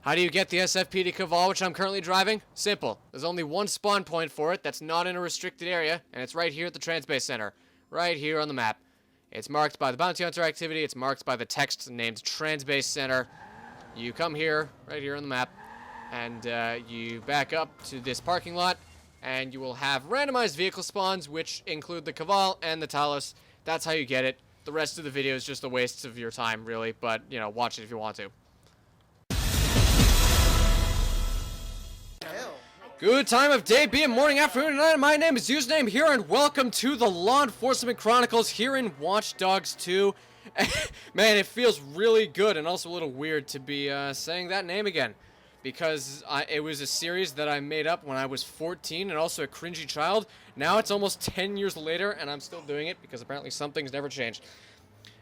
How do you get the SFPD Cavale, which I'm currently driving? Simple. There's only one spawn point for it that's not in a restricted area, and it's right here at the Transbase Center. Right here on the map. It's marked by the Bounty Hunter activity. It's marked by the text named Transbase Center. You come here, right here on the map, and you back up to this parking lot, and you will have randomized vehicle spawns, which include the Cavale and the Talos. That's how you get it. The rest of the video is just a waste of your time, really, but, you know, watch it if you want to. Good time of day, be it morning, afternoon, night. My name is Username here, and welcome to the Law Enforcement Chronicles here in Watch Dogs 2. Man, it feels really good and also a little weird to be saying that name again. Because it was a series that I made up when I was 14 and also a cringy child. Now it's almost 10 years later and I'm still doing it because apparently some things never changed.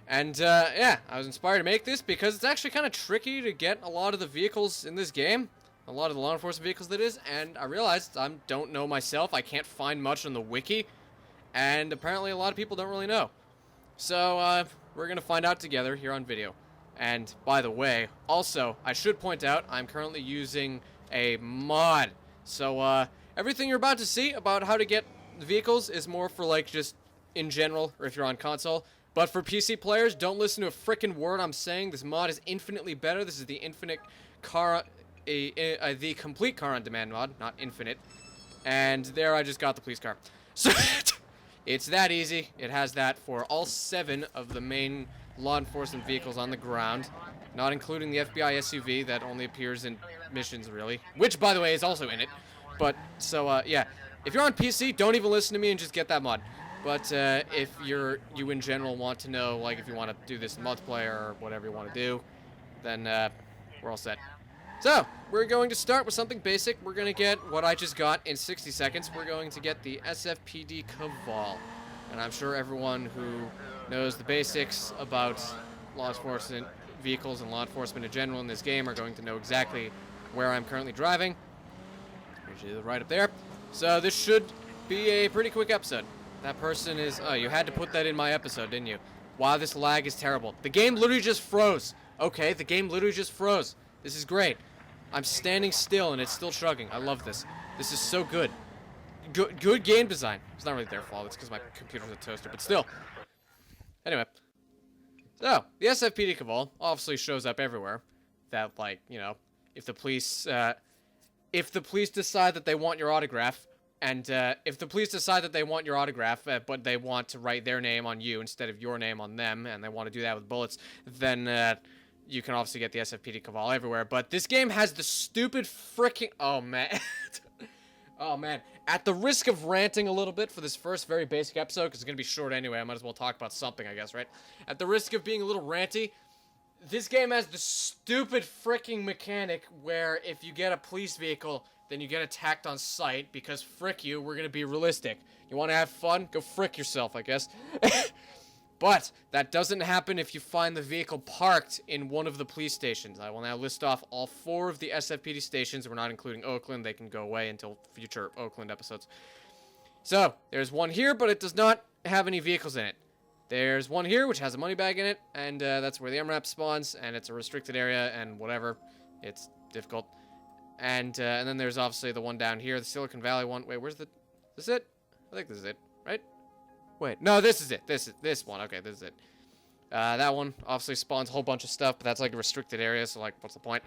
And yeah, I was inspired to make this because it's actually kind of tricky to get a lot of the vehicles in this game. A lot of the law enforcement vehicles, that is, and I realized I don't know myself. I can't find much on the wiki, and apparently a lot of people don't really know. So we're gonna find out together here on video. And by the way, also I should point out I'm currently using a mod. So everything you're about to see about how to get vehicles is more for like just in general, or if you're on console. But for PC players, don't listen to a frickin' word I'm saying. This mod is infinitely better. This is the infinite car. The complete car on demand mod, not infinite. And there I just got the police car. So it's that easy. It has that for all 7 of the main law enforcement vehicles on the ground, not including the FBI SUV that only appears in missions, really, which by the way is also in it. But so yeah, if you're on PC, don't even listen to me and just get that mod. But if you in general want to know, like if you want to do this in multiplayer or whatever you want to do, then we're all set. So, we're going to start with something basic. We're going to get what I just got in 60 seconds. We're going to get the SFPD Cavale. And I'm sure everyone who knows the basics about law enforcement vehicles and law enforcement in general in this game are going to know exactly where I'm currently driving. Usually right up there. So this should be a pretty quick episode. That person is... Oh, you had to put that in my episode, didn't you? Wow, this lag is terrible. The game literally just froze. Okay, the game literally just froze. This is great. I'm standing still and it's still chugging. I love this. This is so good. Good game design. It's not really their fault. It's because my computer's a toaster, but still. Anyway. So, the SFPD Cavale obviously shows up everywhere. That, like, you know, if the police decide that they want your autograph, and if the police decide that they want your autograph, but they want to write their name on you instead of your name on them, and they want to do that with bullets, then you can obviously get the SFPD Cavale everywhere. But this game has the stupid frickin'... Oh, man. Oh, man. At the risk of ranting a little bit for this first very basic episode, because it's going to be short anyway, I might as well talk about something, I guess, right? At the risk of being a little ranty, this game has the stupid fricking mechanic where if you get a police vehicle, then you get attacked on sight, because frick you, we're going to be realistic. You want to have fun? Go frick yourself, I guess. But that doesn't happen if you find the vehicle parked in one of the police stations. I will now list off all 4 of the SFPD stations. We're not including Oakland. They can go away until future Oakland episodes. So, there's one here, but it does not have any vehicles in it. There's one here, which has a money bag in it, and that's where the MRAP spawns, and it's a restricted area, and whatever. It's difficult. And then there's obviously the one down here, the Silicon Valley one. Wait, where's the... Is this it? I think this is it, right? Wait, no, this is it. This one. Okay, this is it. That one obviously spawns a whole bunch of stuff, but that's like a restricted area, so like, what's the point?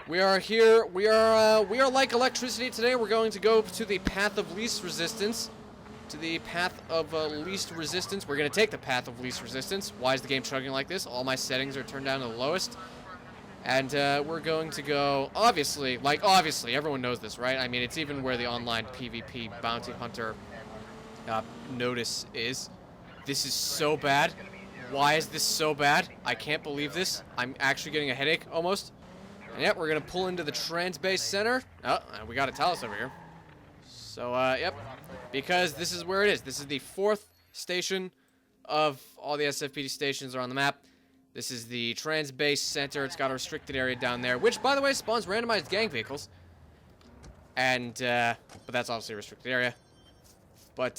We are here. We are like electricity today. We're going to go to the path of least resistance. To the path of least resistance. We're going to take the path of least resistance. Why is the game chugging like this? All my settings are turned down to the lowest. And we're going to go, obviously, everyone knows this, right? I mean, it's even where the online PvP bounty hunter notice is. This is so bad. Why is this so bad? I can't believe this. I'm actually getting a headache almost. And yep, we're gonna pull into the Transbase Center. Oh, and we got a Talos over here. So yep, because this is where it is. This is the 4th station of all the SFPD stations are on the map. This is the Transbase Center. It's got a restricted area down there, which by the way spawns randomized gang vehicles. And but that's obviously a restricted area. But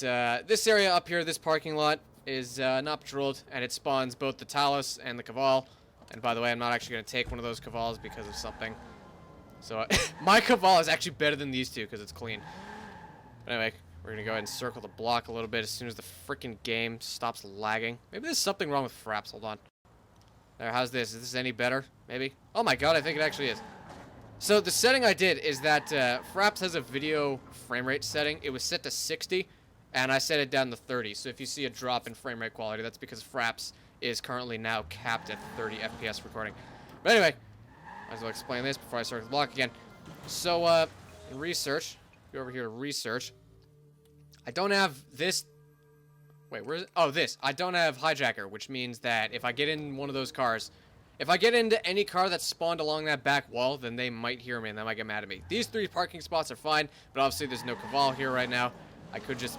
this area up here, this parking lot, is not patrolled, and it spawns both the Talos and the Cavale. And by the way, I'm not actually going to take one of those Cavales because of something. So my Cavale is actually better than these two because it's clean. But anyway, we're going to go ahead and circle the block a little bit as soon as the freaking game stops lagging. Maybe there's something wrong with Fraps. Hold on. There, how's this? Is this any better? Maybe? Oh my god, I think it actually is. So the setting I did is that Fraps has a video frame rate setting. It was set to 60, and I set it down to 30. So if you see a drop in frame rate quality, that's because Fraps is currently now capped at 30 FPS recording. But anyway, might as well explain this before I start the block again. So, in research, go over here to research. I don't have this. Wait, where is it? Oh, this. I don't have hijacker, which means that if I get in one of those cars, if I get into any car that's spawned along that back wall, then they might hear me and they might get mad at me. These 3 parking spots are fine, but obviously there's no Cavale here right now. I could just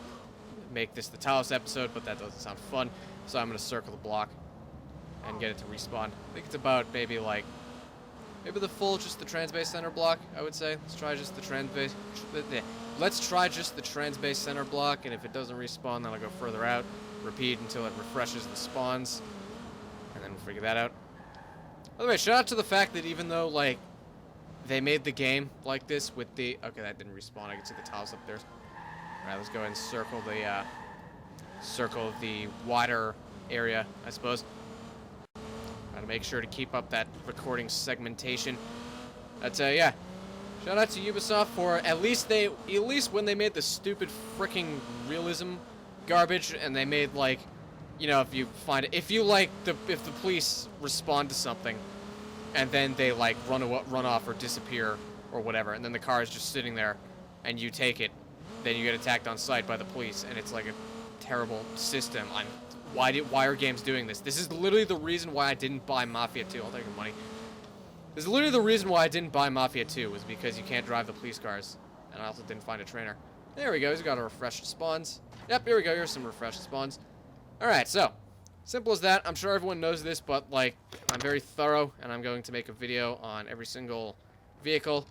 make this the Talos episode, but that doesn't sound fun. So I'm going to circle the block and get it to respawn. I think it's about maybe the full, just the Transbase Center block, I would say. Let's try just the Transbase. Let's try just the Transbase Center block, and if it doesn't respawn, then I'll go further out. Repeat until it refreshes the spawns, and then we'll figure that out. By the way, shout out to the fact that even though, like, they made the game like this with the... Okay, that didn't respawn. I can see the tiles up there. Alright, let's go ahead and circle the wider area, I suppose. Gotta make sure to keep up that recording segmentation. But, yeah. Shout out to Ubisoft for at least when they made the stupid freaking realism garbage, and they made, like, you know, if the police respond to something, and then they, like, run off or disappear or whatever, and then the car is just sitting there, and you take it, then you get attacked on sight by the police, and it's like a terrible system. Why are games doing this? This is literally the reason why I didn't buy Mafia 2. I'll take your money. This is literally the reason why I didn't buy Mafia 2, was because you can't drive the police cars, and I also didn't find a trainer. There we go. He's got a refreshed spawns. Yep, here we go. Here's some refreshed spawns. Alright, so, simple as that. I'm sure everyone knows this, but, like, I'm very thorough, and I'm going to make a video on every single vehicle.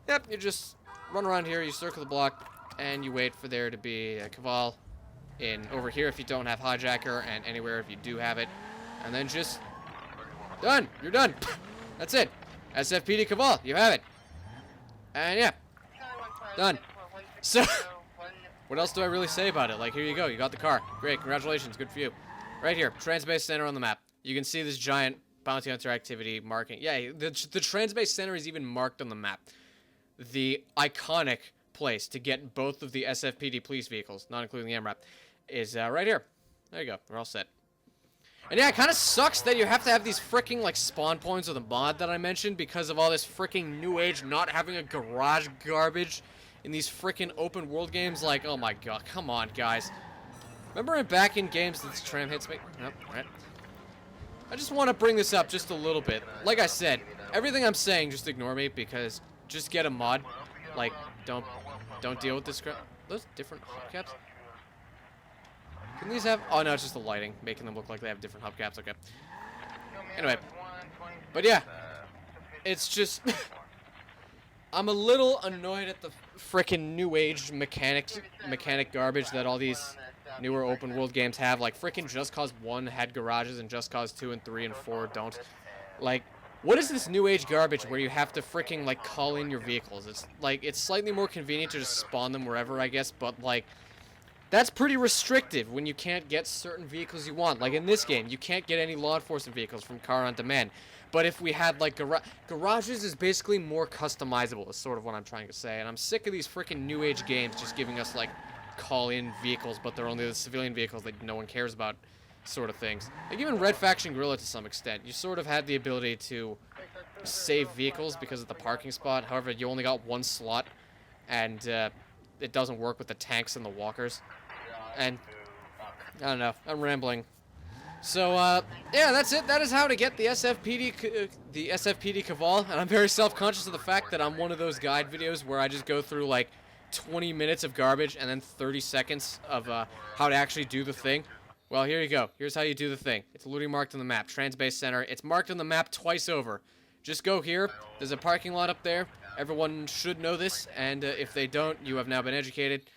Yep, you just run around here, you circle the block, and you wait for there to be a Cavale in over here if you don't have hijacker, and anywhere if you do have it. And then just... done! You're done! That's it! SFPD Cavale, you have it! And yeah. Done. So... what else do I really say about it? Like, here you go. You got the car. Great. Congratulations. Good for you. Right here. Transbase Center on the map. You can see this giant bounty hunter activity marking. Yeah, the Transbase Center is even marked on the map. The iconic place to get both of the SFPD police vehicles, not including the MRAP, is right here. There you go. We're all set. And yeah, it kind of sucks that you have to have these freaking, like, spawn points of the mod that I mentioned because of all this freaking new age not having a garage garbage in these freaking open world games. Like, oh my god, come on, guys. Remember back in games that this tram hits me? Nope, alright. I just want to bring this up just a little bit. Like I said, everything I'm saying, just ignore me, because just get a mod. Like, don't deal with this crap. Those different hubcaps? Can these have... oh no, it's just the lighting, making them look like they have different hubcaps. Okay. Anyway. But yeah. It's just... I'm a little annoyed at the frickin' new age mechanic garbage that all these newer open world games have. Like, frickin' Just Cause 1 had garages and Just Cause 2 and 3 and 4 don't. Like, what is this new age garbage where you have to frickin', like, call in your vehicles? It's, like, it's slightly more convenient to just spawn them wherever, I guess, but, like, that's pretty restrictive when you can't get certain vehicles you want. Like, in this game, you can't get any law enforcement vehicles from Car on Demand. But if we had, like, garages is basically more customizable, is sort of what I'm trying to say. And I'm sick of these freaking new age games just giving us, like, call-in vehicles, but they're only the civilian vehicles that no one cares about, sort of things. Like, even Red Faction Guerrilla, to some extent, you sort of had the ability to save vehicles because of the parking spot. However, you only got one slot, and it doesn't work with the tanks and the walkers. And, I don't know, I'm rambling. So, yeah, that's it. That is how to get the SFPD Cavale, and I'm very self-conscious of the fact that I'm one of those guide videos where I just go through, like, 20 minutes of garbage and then 30 seconds of how to actually do the thing. Well, here you go. Here's how you do the thing. It's literally marked on the map. Transbase Center. It's marked on the map twice over. Just go here. There's a parking lot up there. Everyone should know this, and if they don't, you have now been educated.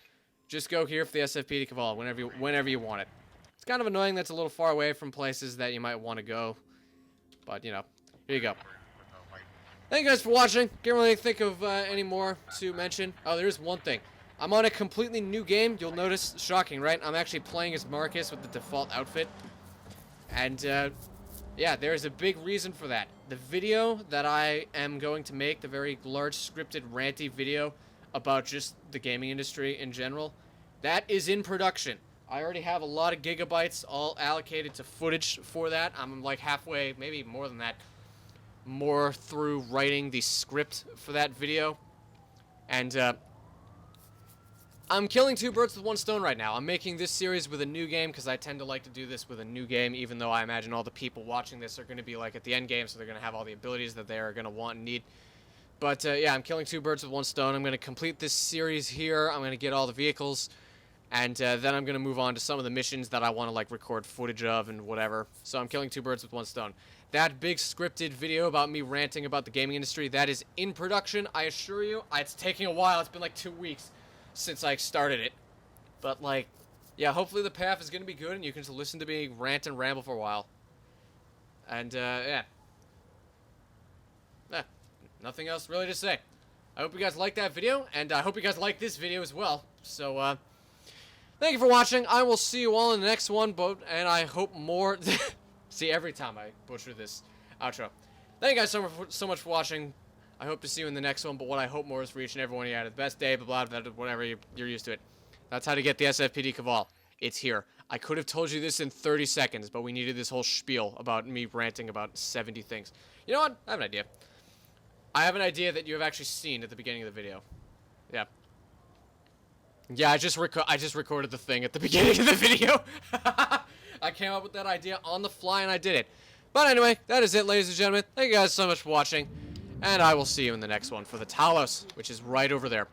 Just go here for the SFPD Cavale whenever you want it. It's kind of annoying that's a little far away from places that you might want to go. But, you know, here you go. Thank you guys for watching. Can't really think of any more to mention. Oh, there is one thing. I'm on a completely new game. You'll notice, shocking, right? I'm actually playing as Marcus with the default outfit. And, yeah, there's a big reason for that. The video that I am going to make, the very large scripted ranty video about just the gaming industry in general, that is in production. I already have a lot of gigabytes all allocated to footage for that. I'm like halfway, maybe more than that, more through writing the script for that video. And, I'm killing two birds with one stone right now. I'm making this series with a new game because I tend to like to do this with a new game, even though I imagine all the people watching this are going to be like at the end game, so they're going to have all the abilities that they're going to want and need. But yeah, I'm killing two birds with one stone. I'm going to complete this series here. I'm going to get all the vehicles, and then I'm going to move on to some of the missions that I want to like record footage of and whatever. So I'm killing two birds with one stone. That big scripted video about me ranting about the gaming industry, that is in production, I assure you. It's taking a while. It's been like 2 weeks since I started it, but like, yeah, hopefully the path is gonna be good and you can just listen to me rant and ramble for a while. And yeah, nothing else really to say. I hope you guys liked that video, and I hope you guys like this video as well. So thank you for watching. I will see you all in the next one, and I hope more. See, every time I butcher this outro. Thank you guys so much for watching. I hope to see you in the next one, but what I hope more is for each and every one of you to have the best day, blah, blah, blah, whatever, you're used to it. That's how to get the SFPD Cavale. It's here. I could have told you this in 30 seconds, but we needed this whole spiel about me ranting about 70 things. You know what? I have an idea. I have an idea that you have actually seen at the beginning of the video. Yeah. Yeah, I just recorded the thing at the beginning of the video. I came up with that idea on the fly, and I did it. But anyway, that is it, ladies and gentlemen. Thank you guys so much for watching. And I will see you in the next one for the Talos, which is right over there.